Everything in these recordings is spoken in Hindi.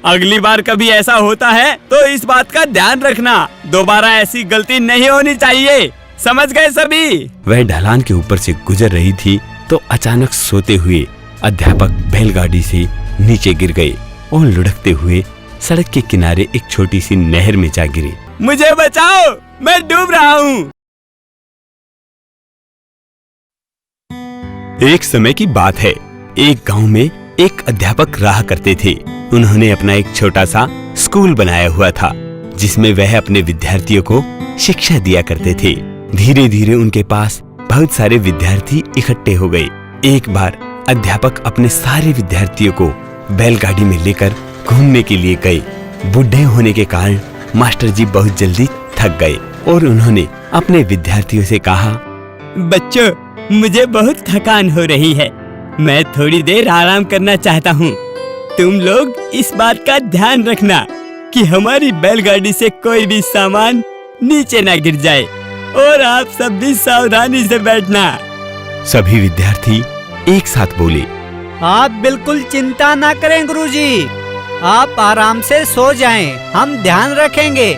अगली बार कभी ऐसा होता है तो इस बात का ध्यान रखना, दोबारा ऐसी गलती नहीं होनी चाहिए। समझ गए सभी? वह ढलान के ऊपर से गुजर रही थी तो अचानक सोते हुए अध्यापक बैलगाड़ी से नीचे गिर गए और लुढ़कते हुए सड़क के किनारे एक छोटी सी नहर में जा गिरे। मुझे बचाओ, मैं डूब रहा हूँ। एक समय की बात है, एक गांव में एक अध्यापक रहा करते थे। उन्होंने अपना एक छोटा सा स्कूल बनाया हुआ था जिसमें वह अपने विद्यार्थियों को शिक्षा दिया करते थे। धीरे धीरे उनके पास बहुत सारे विद्यार्थी इकट्ठे हो गए। एक बार अध्यापक अपने सारे विद्यार्थियों को बैलगाड़ी में लेकर घूमने के लिए गए। बूढ़े होने के कारण मास्टर जी बहुत जल्दी थक गए और उन्होंने अपने विद्यार्थियों से कहा, बच्चों, मुझे बहुत थकान हो रही है, मैं थोड़ी देर आराम करना चाहता हूँ। तुम लोग इस बात का ध्यान रखना कि हमारी बैलगाड़ी से कोई भी सामान नीचे न गिर जाए और आप सब भी सावधानी से बैठना। सभी विद्यार्थी एक साथ बोले, आप बिल्कुल चिंता ना करें गुरुजी, आप आराम से सो जाएं, हम ध्यान रखेंगे।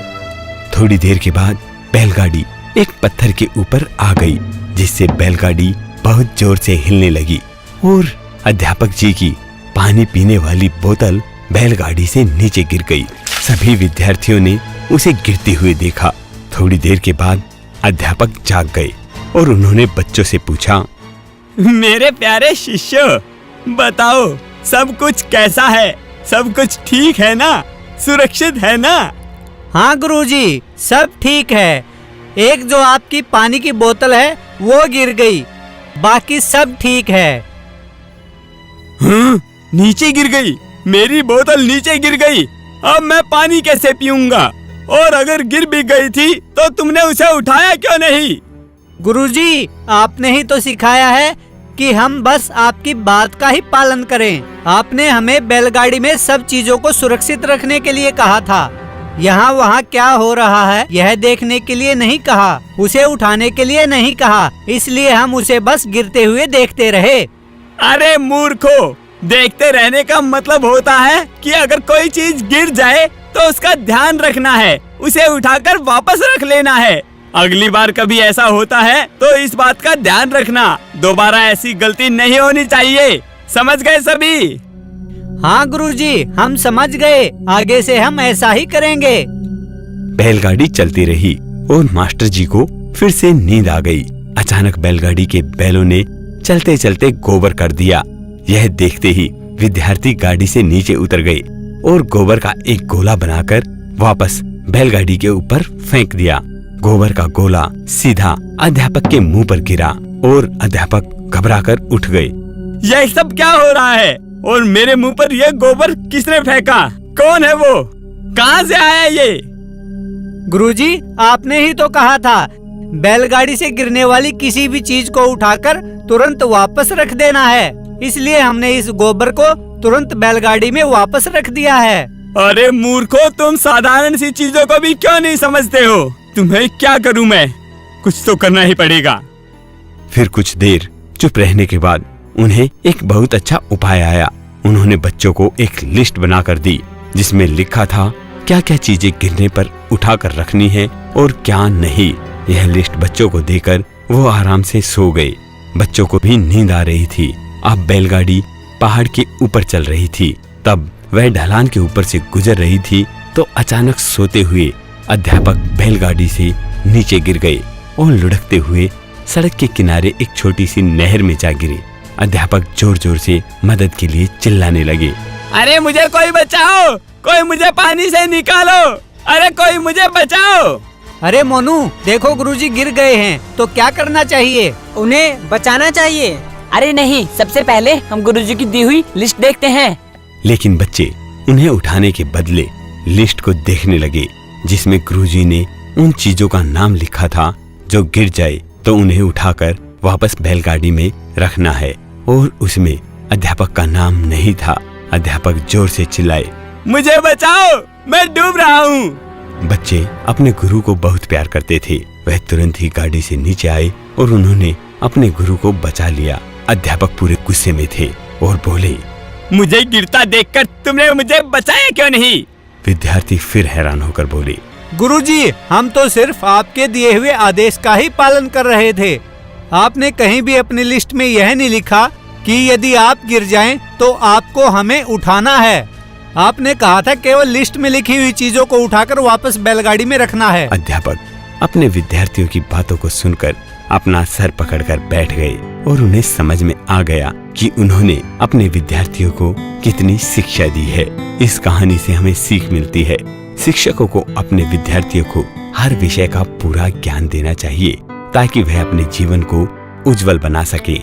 थोड़ी देर के बाद बैलगाड़ी एक पत्थर के ऊपर आ गई जिससे बैलगाड़ी बहुत जोर से हिलने लगी और अध्यापक जी की पानी पीने वाली बोतल बैलगाड़ी से नीचे गिर गई। सभी विद्यार्थियों ने उसे गिरते हुए देखा। थोड़ी देर के बाद अध्यापक जाग गए और उन्होंने बच्चों से पूछा, मेरे प्यारे शिष्यों, बताओ सब कुछ कैसा है? सब कुछ ठीक है ना? सुरक्षित है ना? हाँ गुरुजी, सब ठीक है। एक जो आपकी पानी की बोतल है वो गिर गई, बाकी सब ठीक है। हाँ, नीचे गिर गई? मेरी बोतल नीचे गिर गई, अब मैं पानी कैसे पीऊंगा? और अगर गिर भी गई थी तो तुमने उसे उठाया क्यों नहीं? गुरुजी, आपने ही तो सिखाया है कि हम बस आपकी बात का ही पालन करें। आपने हमें बैलगाड़ी में सब चीजों को सुरक्षित रखने के लिए कहा था, यहाँ वहाँ क्या हो रहा है यह देखने के लिए नहीं कहा, उसे उठाने के लिए नहीं कहा, इसलिए हम उसे बस गिरते हुए देखते रहे। अरे मूर्खो, देखते रहने का मतलब होता है कि अगर कोई चीज गिर जाए तो उसका ध्यान रखना है, उसे उठाकर वापस रख लेना है। अगली बार कभी ऐसा होता है तो इस बात का ध्यान रखना, दोबारा ऐसी गलती नहीं होनी चाहिए। समझ गए सभी? हाँ गुरुजी, हम समझ गए, आगे से हम ऐसा ही करेंगे। बैलगाड़ी चलती रही और मास्टर जी को फिर से नींद आ गई। अचानक बैलगाड़ी के बैलों ने चलते चलते गोबर कर दिया। यह देखते ही विद्यार्थी गाड़ी से नीचे उतर गए और गोबर का एक गोला बनाकर वापस बैलगाड़ी के ऊपर फेंक दिया। गोबर का गोला सीधा अध्यापक के मुंह पर गिरा और अध्यापक घबराकर उठ गए। यह सब क्या हो रहा है और मेरे मुंह पर यह गोबर किसने फेंका? कौन है वो? कहाँ से आया ये? गुरुजी, आपने ही तो कहा था बैलगाड़ी से गिरने वाली किसी भी चीज को उठाकर तुरंत वापस रख देना है, इसलिए हमने इस गोबर को तुरंत बैलगाड़ी में वापस रख दिया है। अरे मूर्खो, तुम साधारण सी चीजों को भी क्यों नहीं समझते हो? तुम्हें क्या करूं मैं? कुछ तो करना ही पड़ेगा। फिर कुछ देर चुप रहने के बाद उन्हें एक बहुत अच्छा उपाय आया। उन्होंने बच्चों को एक लिस्ट बनाकर दी जिसमें लिखा था क्या क्या चीजें गिरने पर उठाकर रखनी है और क्या नहीं। यह लिस्ट बच्चों को देकर वो आराम से सो गए। बच्चों को भी नींद आ रही थी। अब बैलगाड़ी पहाड़ के ऊपर चल रही थी। तब वह ढलान के ऊपर से गुजर रही थी तो अचानक सोते हुए अध्यापक बैलगाड़ी से नीचे गिर गए और लुढ़कते हुए सड़क के किनारे एक छोटी सी नहर में जा गिरे। अध्यापक जोर जोर से मदद के लिए चिल्लाने लगे, अरे मुझे कोई बचाओ, कोई मुझे पानी से निकालो, अरे कोई मुझे बचाओ। अरे मोनू, देखो गुरुजी गिर गए हैं, तो क्या करना चाहिए? उन्हें बचाना चाहिए। अरे नहीं, सबसे पहले हम गुरुजी की दी हुई लिस्ट देखते हैं। लेकिन बच्चे उन्हें उठाने के बदले लिस्ट को देखने लगे जिसमें गुरुजी ने उन चीजों का नाम लिखा था जो गिर जाए तो उन्हें उठाकर वापस बैलगाड़ी में रखना है, और उसमें अध्यापक का नाम नहीं था। अध्यापक जोर से चिल्लाए, मुझे बचाओ, मैं डूब रहा हूँ। बच्चे अपने गुरु को बहुत प्यार करते थे। वह तुरंत ही गाड़ी से नीचे आए और उन्होंने अपने गुरु को बचा लिया। अध्यापक पूरे गुस्से में थे और बोले, मुझे गिरता देखकर तुमने मुझे बचाया क्यों नहीं? विद्यार्थी फिर हैरान होकर बोले, गुरुजी, हम तो सिर्फ आपके दिए हुए आदेश का ही पालन कर रहे थे। आपने कहीं भी अपनी लिस्ट में यह नहीं लिखा कि यदि आप गिर जाएं तो आपको हमें उठाना है। आपने कहा था केवल लिस्ट में लिखी हुई चीजों को उठाकर वापस बैलगाड़ी में रखना है। अध्यापक अपने विद्यार्थियों की बातों को सुनकर अपना सर पकड़कर बैठ गए और उन्हें समझ में आ गया कि उन्होंने अपने विद्यार्थियों को कितनी शिक्षा दी है। इस कहानी से हमें सीख मिलती है, शिक्षकों को अपने विद्यार्थियों को हर विषय का पूरा ज्ञान देना चाहिए ताकि वह अपने जीवन को उज्जवल बना सके।